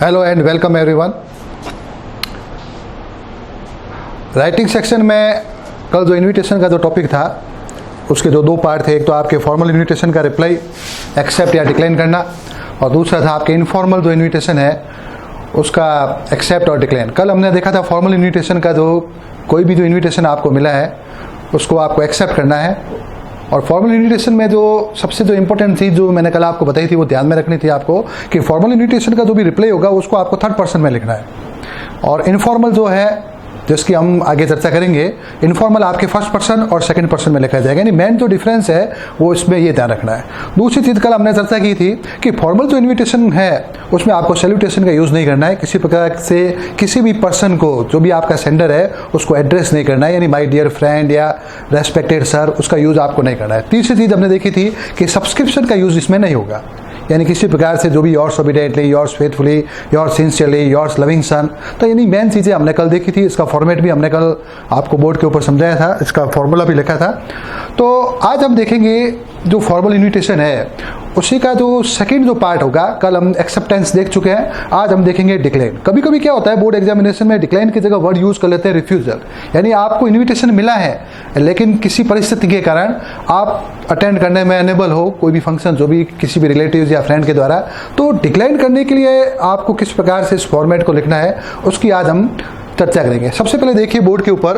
Hello and welcome everyone. Writing section में कल जो इनविटेशन का जो टॉपिक था उसके जो दो पार्ट थे, एक तो आपके फॉर्मल इनविटेशन का रिप्लाई एक्सेप्ट या डिक्लाइन करना, और दूसरा था आपके इनफॉर्मल जो इनविटेशन है उसका एक्सेप्ट और डिक्लाइन। कल हमने देखा था फॉर्मल इनविटेशन का, जो कोई भी जो इनविटेशन आपको मिला है उसको आपको एक्सेप्ट करना है, और फॉर्मल इनविटेशन में जो सबसे जो इंपॉर्टेंट चीज़ जो मैंने कल आपको बताई थी वो ध्यान में रखनी थी आपको, कि फॉर्मल इनविटेशन का जो भी रिप्लाई होगा उसको आपको थर्ड पर्सन में लिखना है, और इनफॉर्मल जो है जिसकी हम आगे चर्चा करेंगे, इनफॉर्मल आपके फर्स्ट पर्सन और सेकंड पर्सन में लिखा जाएगा। यानी मेन जो डिफरेंस है वो इसमें ये ध्यान रखना है। दूसरी चीज़ कल हमने चर्चा की थी कि फॉर्मल जो इनविटेशन है उसमें आपको सैल्यूटेशन का यूज़ नहीं करना है, किसी प्रकार से किसी भी पर्सन को जो भी आपका सेंडर है उसको एड्रेस नहीं करना है, यानी माय डियर फ्रेंड या रेस्पेक्टेड सर, उसका यूज़ आपको नहीं करना है। तीसरी चीज़ हमने देखी थी कि सब्सक्रिप्शन का यूज़ इसमें नहीं होगा, यानी किसी प्रकार से जो भी yours ओबीडिएंटली, yours faithfully, yours sincerely, yours loving son, तो यानी मेन चीज़ें हमने कल देखी थी। इसका फॉर्मेट भी हमने कल आपको बोर्ड के ऊपर समझाया था, इसका फॉर्मूला भी लिखा था। तो आज हम देखेंगे जो फॉर्मल इनविटेशन है उसी का जो सेकंड जो पार्ट होगा। कल हम एक्सेप्टेंस देख चुके हैं, आज हम देखेंगे डिक्लाइन। कभी कभी क्या होता है बोर्ड एग्जामिनेशन में डिक्लाइन की जगह वर्ड यूज़ कर लेते हैं रिफ्यूजल, यानी आपको इनविटेशन मिला है लेकिन किसी परिस्थिति के कारण आप अटेंड करने में अनेबल हो, कोई भी फंक्शन जो भी किसी भी रिलेटिव्स या फ्रेंड के द्वारा, तो डिक्लाइन करने के लिए आपको किस प्रकार से इस फॉर्मेट को लिखना है उसकी आज हम चर्चा करेंगे। सबसे पहले देखिए बोर्ड के ऊपर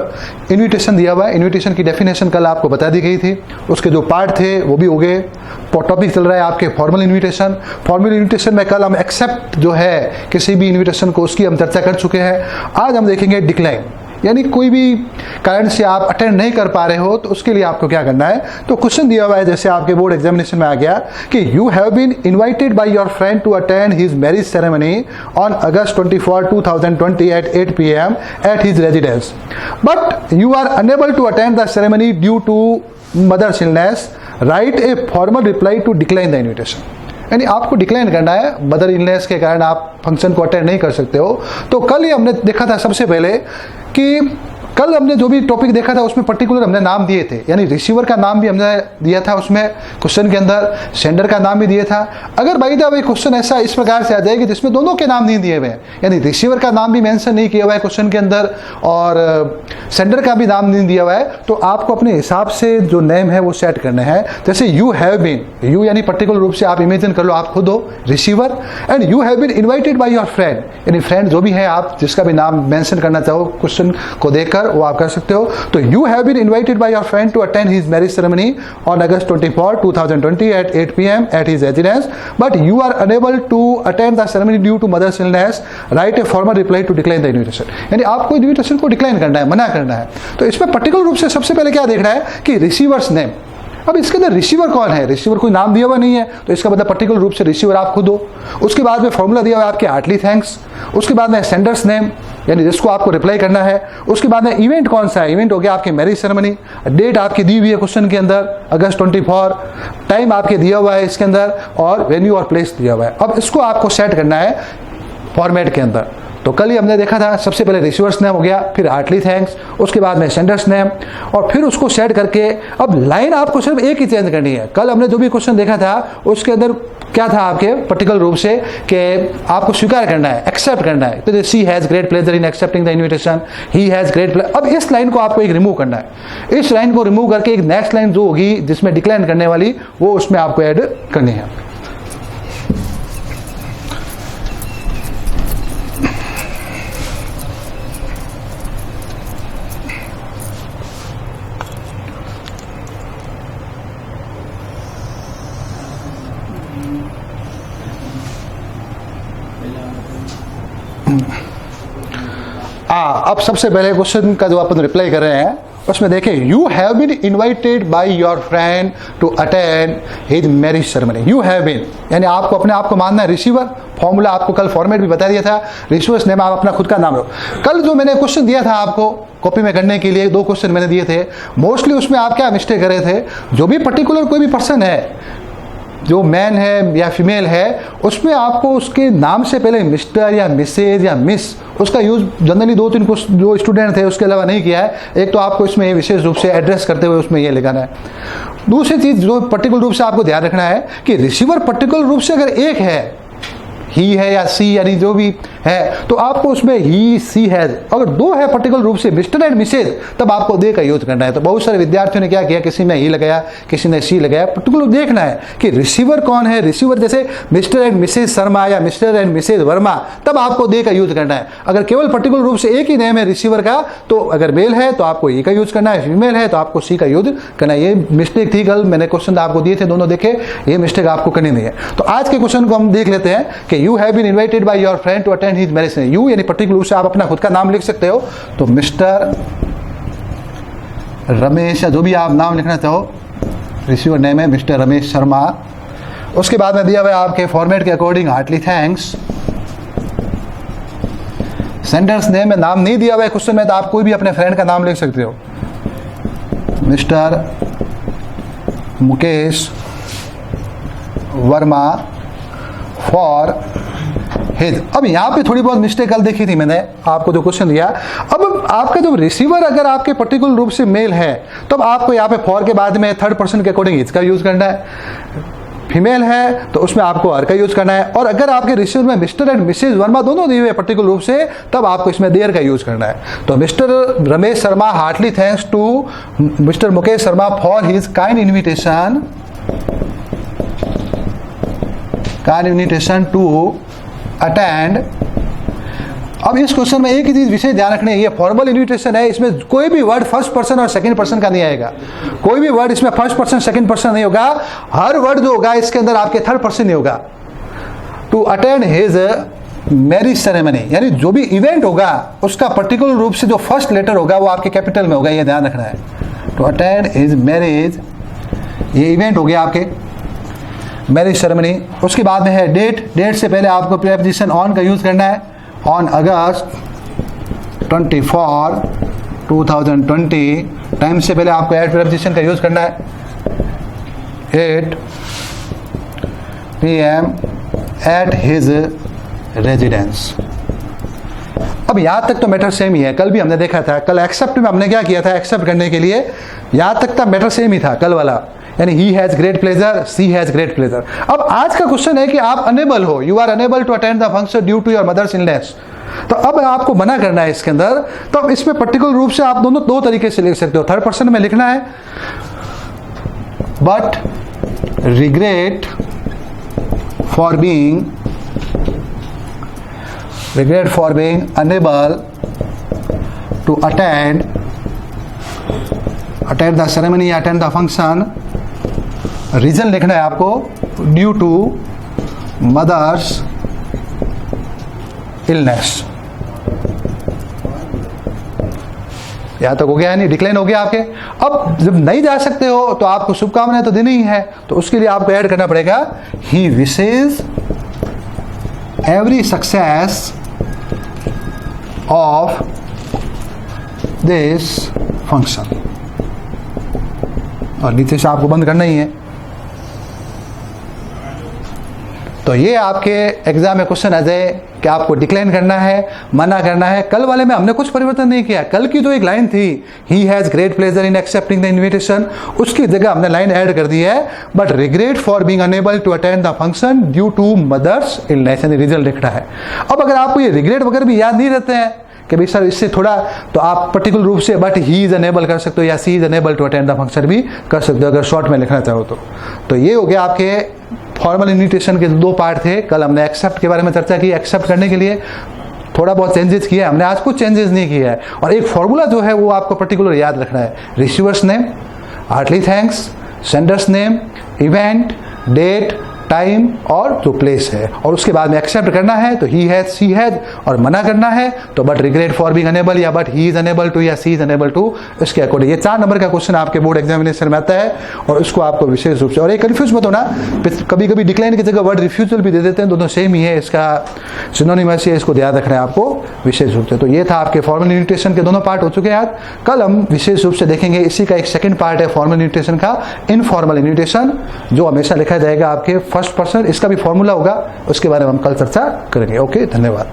इनविटेशन दिया हुआ है। इनविटेशन की डेफिनेशन कल आपको बता दी गई थी, उसके जो पार्ट थे वो भी हो गए। टॉपिक चल रहा है आपके फॉर्मल इनविटेशन। फॉर्मल इनविटेशन में कल हम एक्सेप्ट जो है किसी भी इनविटेशन को उसकी हम चर्चा कर चुके हैं। आज हम देखेंगे डिक्लाइन, यानी कोई भी कारण से आप अटेंड नहीं कर पा रहे हो तो उसके लिए आपको क्या करना है। तो क्वेश्चन दिया हुआ है, जैसे आपके बोर्ड एग्जामिनेशन में आ गया कि you have been invited by your friend to attend his marriage ceremony on August 24, 2020 at 8 p.m. at his residence, but you are unable to attend the ceremony due to mother's illness. Write a formal reply to decline the invitation. यानी आपको decline करना है, mother illness के कारण आप function को attend नहीं कर सकते हो। तो कल ही हमने देखा था सबसे पहले कि कल हमने जो भी टॉपिक देखा था उसमें पर्टिकुलर हमने नाम दिए थे, यानी रिसीवर का नाम भी हमने दिया था उसमें क्वेश्चन के अंदर, सेंडर का नाम भी दिया था। अगर बाई द वे क्वेश्चन ऐसा इस प्रकार से आ जाए कि जिसमें दोनों के नाम नहीं दिए हुए हैं, यानी रिसीवर का नाम भी मेंशन नहीं किया हुआ है क्वेश्चन के अंदर और सेंडर का भी नाम नहीं दिया हुआ है, तो आपको अपने हिसाब से जो नेम है वो सेट करना है। जैसे यू हैव बीन, यू यानी पर्टिकुलर रूप से आप इमेजिन कर लो आप खुद हो receiver, and you have been invited by your friend, यानी फ्रेंड जो भी है आप जिसका भी नाम मेंशन करना चाहो क्वेश्चन को देखकर वो आप कर सकते हो। तो you have been invited by your friend to attend his marriage ceremony on August 24, 2020 at 8 p.m. at his residence, but you are unable to attend the ceremony due to mother's illness. Write a formal reply to decline the invitation. यानी आपको invitation को decline करना है, मना करना है। तो इसमें पर्टिकुलर रूप से सबसे पहले क्या देखना है कि रिसीवर्स नेम। अब इसके अंदर रिसीवर कौन है, रिसीवर कोई नाम दिया हुआ नहीं है, तो इसका मतलब पर्टिकुलर रूप से रिसीवर आप खुद हो। उसके बाद में फॉर्मूला दिया हुआ है आपके हार्टली थैंक्स। उसके बाद में सेंडर्स नेम, यानी जिसको आपको रिप्लाई करना है। उसके बाद में इवेंट कौन सा है, इवेंट हो गया आपके मैरिज सेरेमनी। डेट आपकी दी हुई है क्वेश्चन के अंदर August 24, टाइम आपके दिया हुआ है इसके अंदर, और वेन्यू और प्लेस दिया हुआ है। अब इसको आपको सेट करना है फॉर्मेट के अंदर। तो कल ही हमने देखा था सबसे पहले रिसीवर्स नेम हो गया, फिर हार्टली थैंक्स, उसके बाद में सेंडर्स नेम, और फिर उसको सेट करके अब लाइन आपको सिर्फ एक ही चेंज करनी है। कल हमने जो भी क्वेश्चन देखा था उसके अंदर क्या था आपके पर्टिकुलर रूप से कि आपको स्वीकार करना है, एक्सेप्ट करना है। तो she has great pleasure in accepting the invitation, he has great pleasure. अब इस लाइन को आपको एक रिमूव करना है। इस लाइन को रिमूव करके एक नेक्स्ट लाइन जो होगी जिसमें डिक्लाइन करने वाली वो उसमें आपको ऐड करनी है। अब सबसे पहले क्वेश्चन का जो अपन रिप्लाई कर रहे हैं उसमें देखें, you have been invited by your friend to attend his marriage ceremony. You have been यानी आपको अपने आप को मानना है रिसीवर। फॉर्मूला आपको कल फॉर्मेट भी बता दिया था, रिसीवर्स नेम आप अपना खुद का नाम लो। कल जो मैंने क्वेश्चन दिया था आपको कॉपी में करने के लिए, दो क्वेश्चन मैंने दिए थे, मोस्टली उसमें आप क्या मिस्टेक कर रहे थे, जो भी पर्टिकुलर कोई भी पर्सन है जो मैन है या फीमेल है उसमें आपको उसके नाम से पहले मिस्टर या मिसेज या मिस उसका यूज जनरली दो तीन कुछ जो स्टूडेंट थे उसके अलावा नहीं किया है। एक तो आपको इसमें विशेष रूप से एड्रेस करते हुए उसमें ये लिखाना है। दूसरी चीज जो पर्टिकुलर रूप से आपको ध्यान रखना है कि रिसीवर पर्टिकुलर रूप से अगर एक है ही है या सी, यानी जो भी है, तो आपको उसमें ही सी है, अगर दो है पर्टिकुलर रूप से मिस्टर एंड मिसेज, तब आपको दे का यूज करना है। तो बहुत सारे विद्यार्थियों ने क्या किया, किसी ने ही लगाया, किसी ने सी लगाया। पर्टिकुलर देखना है कि रिसीवर कौन है। रिसीवर जैसे मिस्टर एंड मिसेज शर्मा या मिस्टर एंड मिसेज वर्मा, तब आपको दे का यूज करना है। अगर केवल पर्टिकुलर रूप से एक ही नेम है रिसीवर का, तो अगर मेल है तो आपको ई का यूज करना है, फीमेल है तो आपको सी का यूज करना है। ये मिस्टेक थी, कल मैंने क्वेश्चन आपको दिए थे, दोनों देखे, ये मिस्टेक आपको करनी नहीं है। तो आज के क्वेश्चन को हम देख लेते हैं कि you have been invited by your friend to attend his marriage. You यानी पर्टिकुलर रूप से आप अपना खुद का नाम लिख सकते हो, तो मिस्टर रमेश, जो भी आप नाम लिखना चाहो, रिसीवर नेम है मिस्टर रमेश शर्मा। उसके बाद में दिया हुआ है आपके फॉर्मेट के according heartily thanks. Senders name में नाम नहीं दिया हुआ है क्वेश्चन में, तो आप कोई भी अपने फ्रेंड का नाम लिख सकते हो, mister Mukesh Verma for his. अब यहाँ पे थोड़ी बहुत मिस्टेक कल देखी थी मैंने, आपको जो क्वेश्चन दिया। अब आपका जो रिसीवर अगर आपके पर्टिकुलर रूप से मेल है, तब आपको यहाँ पे फॉर के बाद में थर्ड पर्सन के अकॉर्डिंग हिज का यूज करना है। फीमेल है तो उसमें आपको हर का यूज करना है। और अगर आपके रिसीवर में मिस्टर एंड मिसेज वर्मा दोनों दिए हुए पर्टिकुलर रूप से, तब आपको इसमें देयर का यूज करना है। तो mister Ramesh Sharma heartily thanks to mister Mukesh Sharma for his kind invitation to attend. अब इस क्वेश्चन में एक ही चीज विशेष ध्यान रखने, ये फॉर्मल इन्विटेशन है, इसमें कोई भी वर्ड फर्स्ट पर्सन और सेकंड पर्सन का नहीं आएगा। कोई भी वर्ड इसमें फर्स्ट पर्सन सेकंड पर्सन नहीं होगा। हर वर्ड जो होगा इसके अंदर आपके थर्ड पर्सन नहीं होगा। To attend his marriage ceremony, यानी जो भी इवेंट होगा उसका पर्टिकुलर रूप से जो फर्स्ट लेटर होगा वो आपके कैपिटल में होगा, ये ध्यान रखना है। टू अटेंड हिज मैरिज, ये इवेंट हो गया आपके मैरिज सेरेमनी। उसके बाद में है डेट। डेट से पहले आपको प्रीपोजिशन ऑन का यूज करना है। On August 24, 2020। टाइम से पहले आपको एट प्रीपोजिशन का यूज करना है। 8 PM एट हिज रेजिडेंस। अब यहां तक तो मैटर सेम ही है, कल भी हमने देखा था। कल एक्सेप्ट में हमने क्या किया था, एक्सेप्ट करने के लिए यहां तक का मैटर सेम ही था कल वाला, यानी he has great pleasure, she has great pleasure. अब आज का क्वेश्चन है कि आप अनेबल हो, you are unable to attend the function due to your mother's illness. तो अब आपको मना करना है इसके अंदर। तो अब इसमें पर्टिकुलर रूप से आप दोनों दो तरीके से लिख सकते हो। थर्ड पर्सन में लिखना है, but regret for being unable to attend the ceremony, attend the function. Reason लिखना है आपको, ड्यू टू मदर्स इलनेस। यहां तक हो गया, नहीं डिक्लाइन हो गया आपके। अब जब नहीं जा सकते हो तो आपको शुभकामनाएं तो देनी ही है, तो उसके लिए आपको ऐड करना पड़ेगा, ही wishes every success of this function. और नीचे से आपको बंद करना ही है। तो ये आपके एग्जाम में क्वेश्चन आ जाए कि आपको डिक्लाइन करना है, मना करना है। कल वाले में हमने कुछ परिवर्तन नहीं किया। कल की जो एक लाइन थी, he has great pleasure in accepting the invitation, उसकी जगह हमने लाइन ऐड कर दी है, but regret for being unable to attend the function due to mother's illness, यानी रिजल्ट लिखना है। अब अगर आपको ये रिग्रेट वगैरह भी याद नहीं रहते हैं कि भाई सर इससे थोड़ा, तो आप पर्टिकुलर रूप से बट ही इज अनेबल कर सकते हो, या she is unable to attend the function भी कर सकते हो अगर शॉर्ट में लिखना चाहो तो ये हो गया आपके फॉर्मल इन्विटेशन के दो पार्ट थे। कल हमने एक्सेप्ट के बारे में चर्चा की। एक्सेप्ट करने के लिए थोड़ा बहुत चेंजेस किया हमने, आज कुछ चेंजेस नहीं किया है। और एक फॉर्मूला जो है वो आपको पर्टिकुलर याद रखना है, receivers name, heartily thanks, senders name, event, date, time और जो प्लेस है, और उसके बाद में एक्सेप्ट करना है तो ही हैज, सी हैज, और मना करना है तो but regret for being unable, या but he is unable to, या सी इज अनेबल टू, इसके अकॉर्डिंग। ये 4 नंबर का क्वेश्चन आपके बोर्ड एग्जामिनेशन में आता है, और इसको आपको विशेष रूप से, और ये कंफ्यूज मत होना, कभी कभी डिक्लाइन की जगह वर्ड रिफ्यूजल भी दे देते हैं, दोनों सेम ही है, इसका सिनोनिमस है, इसको ध्यान रखना है आपको विशेष रूप से। तो ये था आपके फॉर्मल इन्विटेशन के दोनों पार्ट हो चुके हैं आज। कल हम विशेष रूप से देखेंगे इसी का एक सेकंड पार्ट है फॉर्मल इन्विटेशन का, इनफॉर्मल इन्विटेशन, जो हमेशा लिखा जाएगा आपके फर्स्ट पर्सन, इसका भी फॉर्मूला होगा, उसके बारे में हम कल चर्चा करेंगे। ओके, धन्यवाद।